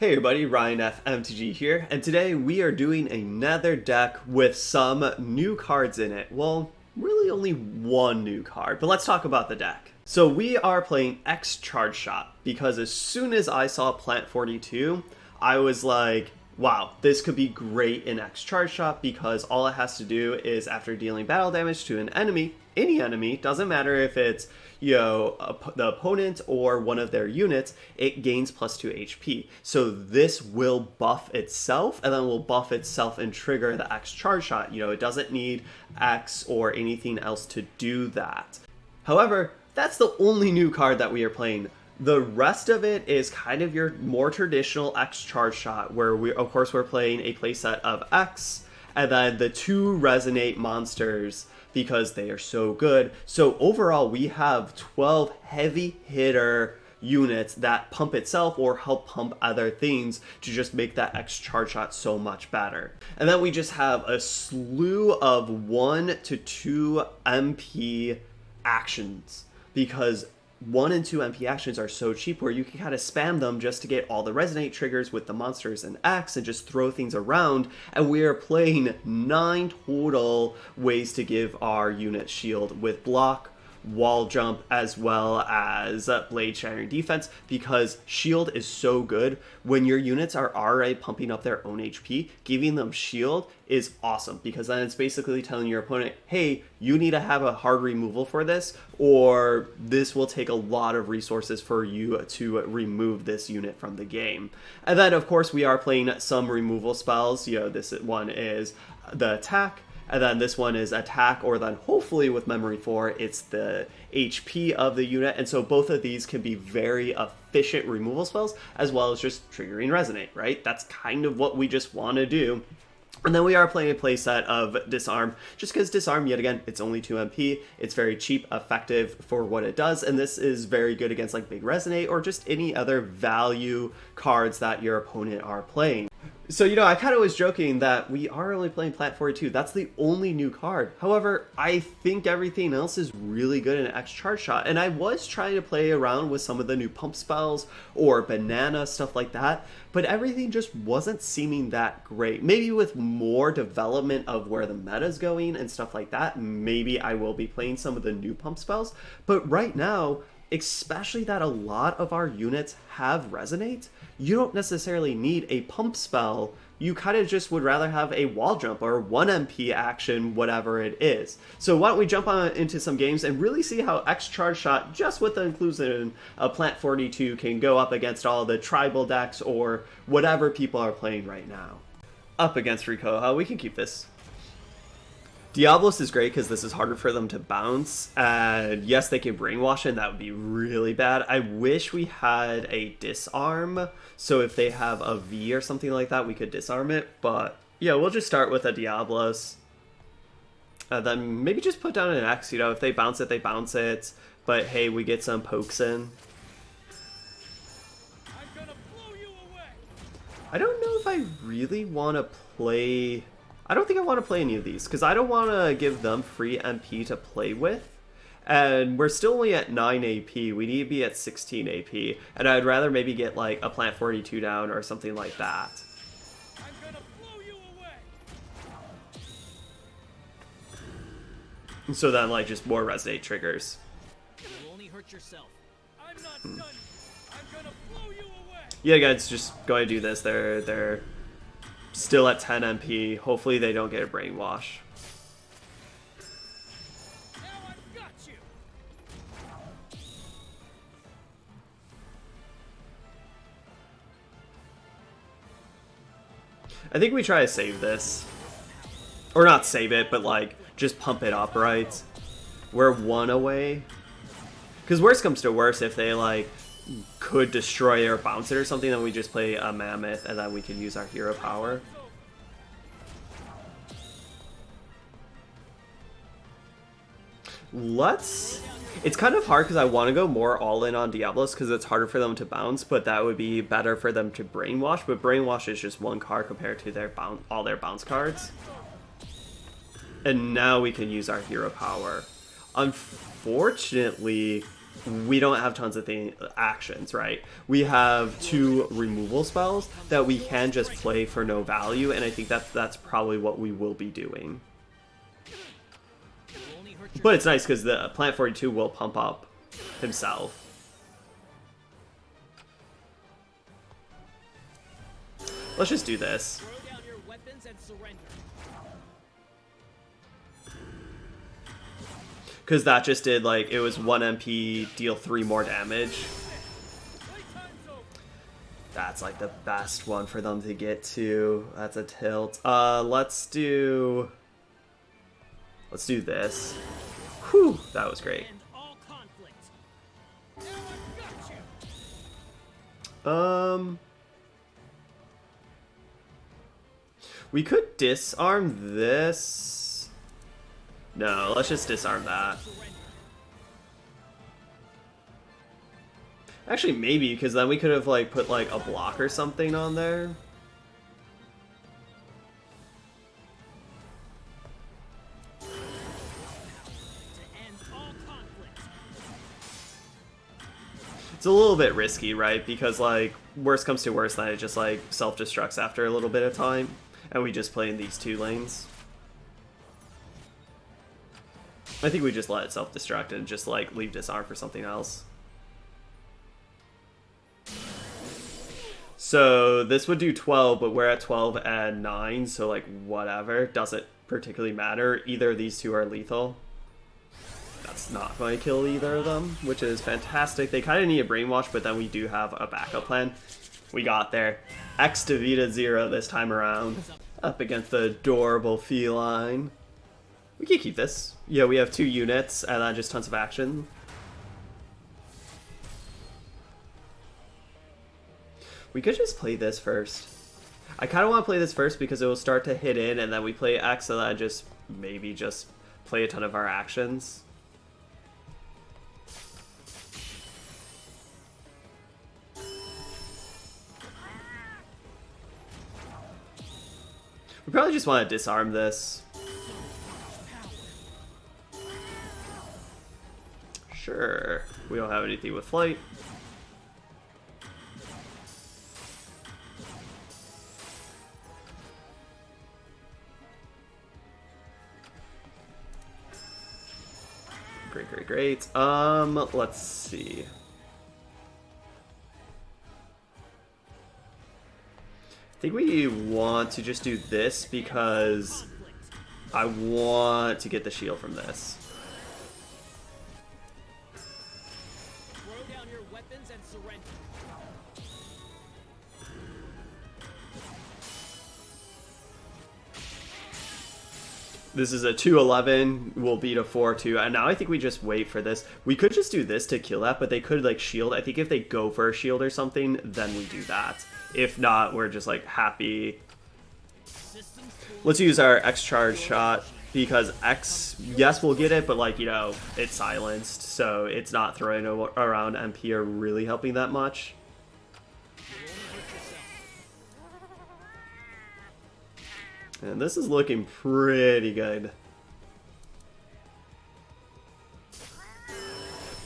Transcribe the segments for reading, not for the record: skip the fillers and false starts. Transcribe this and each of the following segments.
Hey everybody, Ryan FMTG here, and today we are doing another deck with some new cards in it. Well, really only one new card, but let's talk about the deck. So we are playing X Charge Shot, because as soon as I saw Plant 42, I was like, wow, this could be great in X Charge Shot because all it has to do is after dealing battle damage to an enemy, any enemy, doesn't matter if it's, the opponent or one of their units, it gains plus 2 HP. So this will buff itself, and then will buff itself and trigger the X Charge Shot. It doesn't need X or anything else to do that. However, that's the only new card that we are playing. The rest of it is kind of your more traditional X Charge Shot, where we're playing a playset of X, and then the 2 Resonate monsters, because they are so good. So overall, we have 12 heavy hitter units that pump itself or help pump other things to just make that X Charge Shot so much better. And then we just have a slew of 1 to 2 MP actions, because 1 and 2 MP actions are so cheap where you can kind of spam them just to get all the Resonate triggers with the monsters and X and just throw things around. And we are playing 9 total ways to give our unit shield with block, wall jump, as well as blade shattering defense, because shield is so good. When your units are already pumping up their own HP, giving them shield is awesome, because then it's basically telling your opponent, hey, you need to have a hard removal for this, or this will take a lot of resources for you to remove this unit from the game. And then of course we are playing some removal spells. This one is the attack, and then this one is attack, or then hopefully with Memory 4, it's the HP of the unit. And so both of these can be very efficient removal spells, as well as just triggering Resonate, right? That's kind of what we just want to do. And then we are playing a playset of Disarm, just because Disarm, yet again, it's only 2 MP, it's very cheap, effective for what it does, and this is very good against like Big Resonate or just any other value cards that your opponent are playing. So, I kind of was joking that we are only playing Plant 42. That's the only new card. However, I think everything else is really good in X Charge Shot. And I was trying to play around with some of the new pump spells or banana, stuff like that. But everything just wasn't seeming that great. Maybe with more development of where the meta's going and stuff like that, maybe I will be playing some of the new pump spells. But right now, especially that a lot of our units have Resonate, you don't necessarily need a pump spell. You kind of just would rather have a wall jump or 1 MP action, whatever it is. So why don't we jump on into some games and really see how X Charge Shot, just with the inclusion of Plant 42, can go up against all the tribal decks or whatever people are playing right now. Up against Rico, we can keep this. Diablos is great because this is harder for them to bounce, and yes, they can brainwash, and that would be really bad. I wish we had a disarm, so if they have a V or something like that, we could disarm it, but yeah, we'll just start with a Diablos. Then maybe just put down an X, if they bounce it, they bounce it, but hey, we get some pokes in. I'm gonna blow you away. I don't know if I really want to play... I don't think I want to play any of these, because I don't want to give them free MP to play with. And we're still only at 9 AP. We need to be at 16 AP. And I'd rather maybe get like a Plant 42 down or something like that. I'm gonna blow you away. So then like just more Resonate triggers. You'll only hurt yourself. I'm not done. I'm gonna blow you away. Yeah, guys, just going to do this. They're still at 10 MP. Hopefully they don't get a brainwash. Now I've got you. I think we try to save this. Or not save it, but like just pump it up, right? We're 1 away. Because worst comes to worst, if they like could destroy it or bounce it or something, then we just play a Mammoth and then we can use our hero power. It's kind of hard because I want to go more all in on Diablos because it's harder for them to bounce, but that would be better for them to brainwash. But brainwash is just 1 card compared to all their bounce cards. And now we can use our hero power. Unfortunately, we don't have tons of actions, right? We have 2 removal spells that we can just play for no value, and I think that's probably what we will be doing. But it's nice because the Plant 42 will pump up himself. Let's just do this. Throw down your weapons and surrender. Because that just did, like, it was 1 MP, deal 3 more damage. That's, like, the best one for them to get to. That's a tilt. Let's do this. Whew, that was great. End all conflict. Now I've got you. We could disarm this. No, let's just disarm that. Actually, maybe, because then we could have, like, put, like, a block or something on there. To end all conflict. It's a little bit risky, right? Because, like, worst comes to worst, then it just, like, self-destructs after a little bit of time. And we just play in these 2 lanes. I think we just let it self-destruct and just, like, leave disarm for something else. So this would do 12, but we're at 12 and 9, so, like, whatever. Doesn't particularly matter. Either of these 2 are lethal. That's not going to kill either of them, which is fantastic. They kind of need a brainwash, but then we do have a backup plan. We got there. X to Vita 0 this time around. Up against the adorable Feline. We can keep this. Yeah, we have 2 units and then just tons of action. We could just play this first. I kind of want to play this first because it will start to hit in, and then we play X and then just maybe just play a ton of our actions. We probably just want to disarm this. Sure. We don't have anything with flight. Great, great, great. Let's see. I think we want to just do this because I want to get the shield from this. Throw down your weapons and surrender. This is a 2-11, we'll beat a 4-2, and now I think we just wait for this. We could just do this to kill that, but they could, like, shield. I think if they go for a shield or something, then we do that. If not, we're just, like, happy. Let's use our X charge shot, because X, yes, we'll get it, but, like, you know, it's silenced, so it's not throwing around MP or really helping that much. And this is looking pretty good.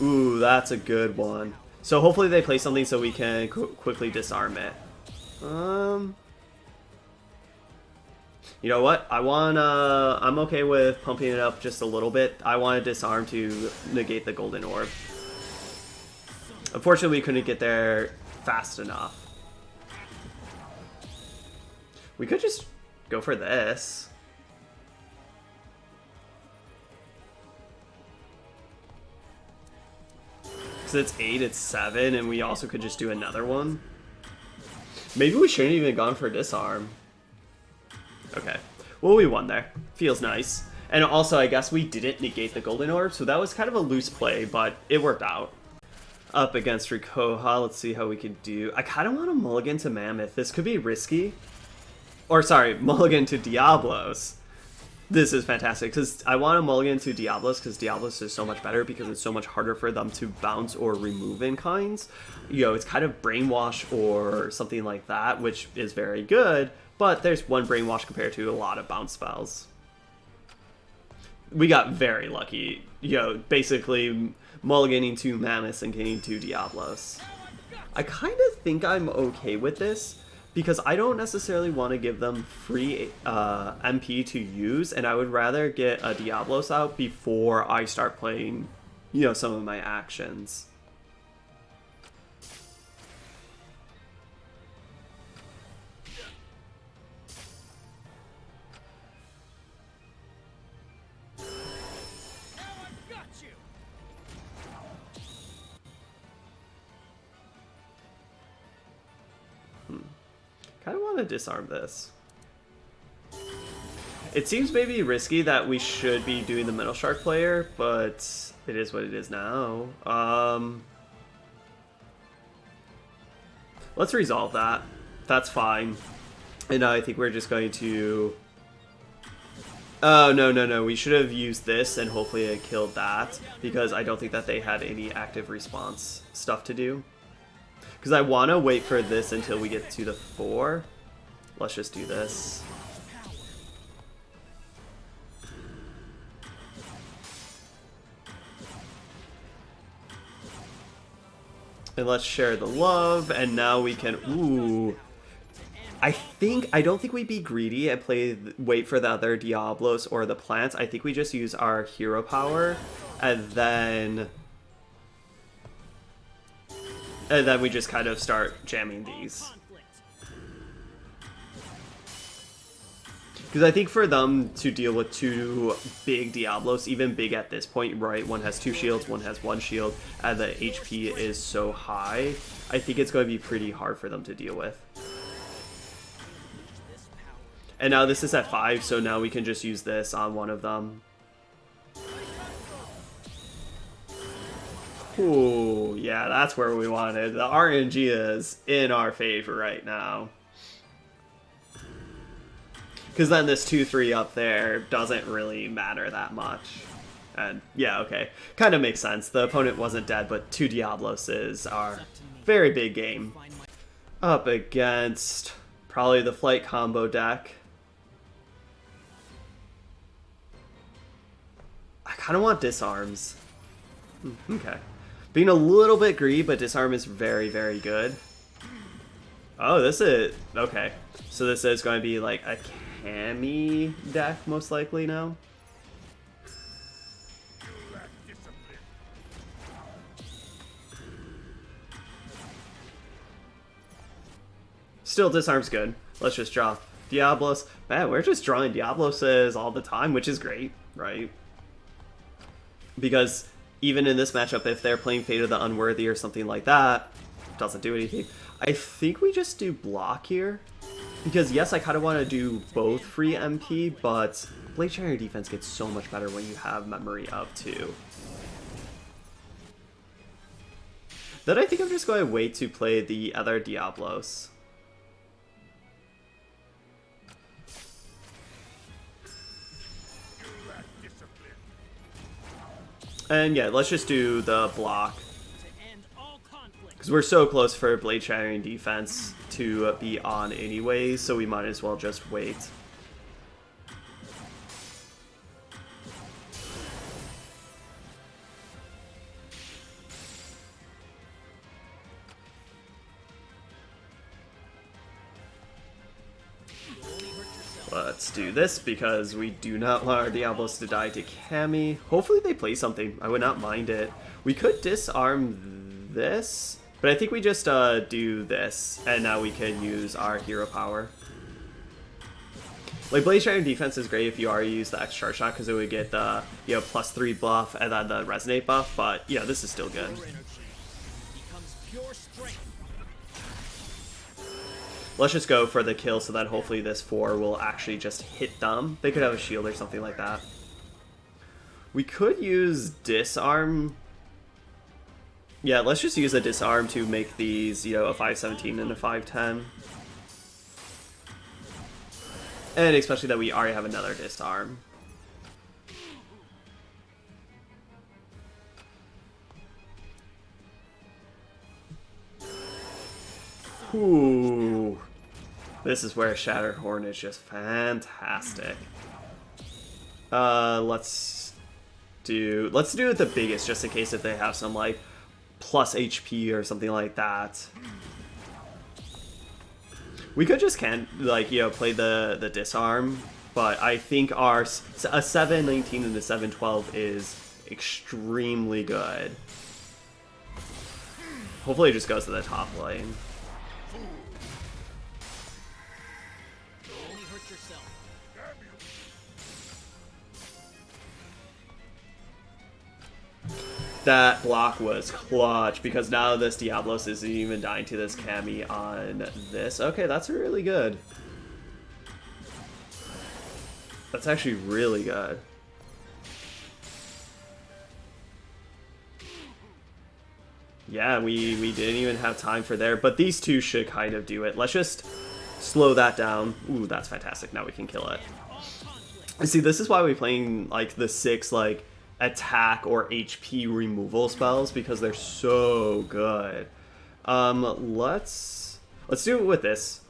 Ooh, that's a good one. So hopefully they play something so we can quickly disarm it. You know what? I'm okay with pumping it up just a little bit. I want to disarm to negate the golden orb. Unfortunately, we couldn't get there fast enough. We could just go for this. Because it's 8, it's 7, and we also could just do another one. Maybe we shouldn't even gone for disarm. Okay. Well, we won there. Feels nice. And also, I guess we didn't negate the golden orb, so that was kind of a loose play, but it worked out. Up against Rico, let's see how we could do. I kind of want to mulligan to Mammoth. This could be risky. Or, sorry, mulligan to Diablos. This is fantastic, because I want to mulligan to Diablos, because Diablos is so much better, because it's so much harder for them to bounce or remove in kinds. You know, it's kind of Brainwash or something like that, which is very good, but there's one Brainwash compared to a lot of bounce spells. We got very lucky. You know, basically, mulliganing 2 Mammoths and getting 2 Diablos. I kind of think I'm okay with this, because I don't necessarily want to give them free MP to use, and I would rather get a Diablos out before I start playing, you know, some of my actions. Kind of want to disarm this. It seems maybe risky that we should be doing the Metal Shark player, but it is what it is now. Let's resolve that. That's fine. And I think we're just going to... Oh, no. We should have used this, and hopefully it killed that, because I don't think that they had any active response stuff to do. Because I want to wait for this until we get to the 4. Let's just do this. And let's share the love, and now we can... Ooh. I don't think we'd be greedy and wait for the other Diablos or the plants. I think we just use our hero power, and then we just kind of start jamming these. Because I think for them to deal with 2 big Diablos, even big at this point, right? One has 2 shields, one has 1 shield, and the HP is so high, I think it's going to be pretty hard for them to deal with. And now this is at 5, so now we can just use this on one of them. Ooh, yeah, that's where we wanted. The RNG is in our favor right now. Because then this 2-3 up there doesn't really matter that much. And yeah, okay. Kind of makes sense. The opponent wasn't dead, but 2 Diablos is our very big game. Up against probably the flight combo deck. I kind of want disarms. Okay. Being a little bit greedy, but disarm is very, very good. Oh, this is... Okay. So this is going to be like a Cammy deck, most likely now. Still, disarm's good. Let's just draw Diablos. Man, we're just drawing Diabloses all the time, which is great, right? Because even in this matchup, if they're playing Fate of the Unworthy or something like that, it doesn't do anything. I think we just do block here. Because yes, I kind of want to do both free MP, but Blade Shatter defense gets so much better when you have memory of 2. Then I think I'm just going to wait to play the other Diablos. And yeah, let's just do the block. Because we're so close for Blade Shattering defense to be on anyways, so we might as well just wait. Let's do this, because we do not want our Diablos to die to Cammy. Hopefully they play something. I would not mind it. We could disarm this, but I think we just do this, and now we can use our hero power. Like, Blade Shattering defense is great if you already use the extra shot, because it would get the, you know, +3 buff and then the resonate buff, but yeah, this is still good. Let's just go for the kill so that hopefully this 4 will actually just hit them. They could have a shield or something like that. We could use disarm. Yeah, let's just use a disarm to make these, you know, a 517 and a 510. And especially that we already have another disarm. Ooh. This is where Shattered Horn is just fantastic. Let's let's do it the biggest, just in case if they have some like plus HP or something like that. We could just like, you know, play the disarm, but I think a 719 and a 712 is extremely good. Hopefully it just goes to the top lane. Only hurt yourself. That block was clutch, because now this Diablos isn't even dying to this Cammy on this. Okay, that's really good. That's actually really good. Yeah, we didn't even have time for there, but these two should kind of do it. Let's just slow that down. Ooh, that's fantastic. Now we can kill it. And see, this is why we're playing like the 6 like attack or HP removal spells, because they're so good. Let's do it with this,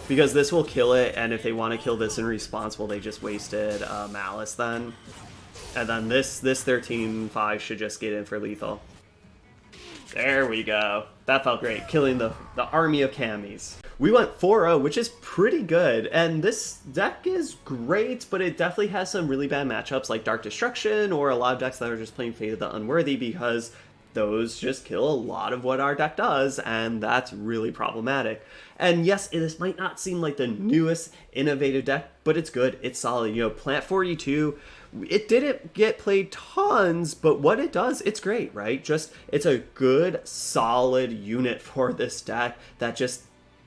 because this will kill it, and if they want to kill this in response, well, they just wasted Malice then. And then this 13-5 should just get in for lethal. There we go. That felt great, killing the army of Cammys. We went 4-0, which is pretty good, and this deck is great, but it definitely has some really bad matchups like Dark Destruction, or a lot of decks that are just playing Fate of the Unworthy, because those just kill a lot of what our deck does, and that's really problematic. And yes, this might not seem like the newest innovative deck, but it's good, it's solid. You know, Plant 42, it didn't get played tons, but what it does, it's great, right? Just, it's a good, solid unit for this deck that just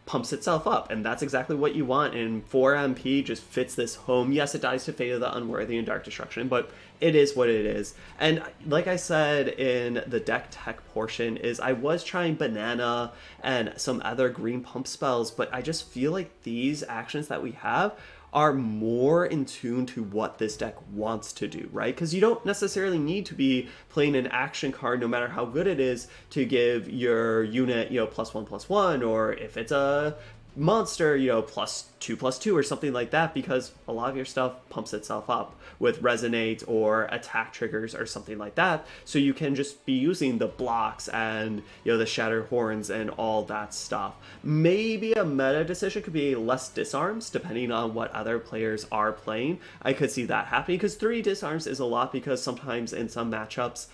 pumps itself up, and that's exactly what you want, and 4MP just fits this home. Yes, it dies to Fate of the Unworthy and Dark Destruction, but it is what it is. And like I said in the deck tech portion, is I was trying Banana and some other green pump spells, but I just feel like these actions that we have are more in tune to what this deck wants to do, right? Because you don't necessarily need to be playing an action card, no matter how good it is, to give your unit, you know, +1/+1, or if it's a monster, you know, +2/+2 or something like that, because a lot of your stuff pumps itself up with resonate or attack triggers or something like that, so you can just be using the blocks and, you know, the shattered horns and all that stuff. Maybe a meta decision could be less disarms, depending on what other players are playing. I could see that happening, because 3 disarms is a lot, because sometimes in some matchups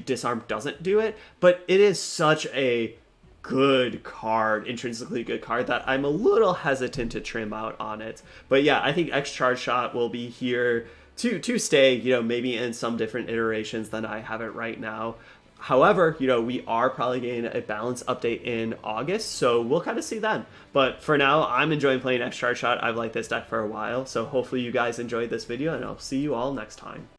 disarm doesn't do it, but it is such a good card, intrinsically good card, that I'm a little hesitant to trim out on it. But yeah, I think X Charge Shot will be here to stay, you know, maybe in some different iterations than I have it right now. However, you know, we are probably getting a balance update in August, so we'll kind of see then. But for now, I'm enjoying playing X Charge Shot. I've liked this deck for a while, so hopefully you guys enjoyed this video, and I'll see you all next time.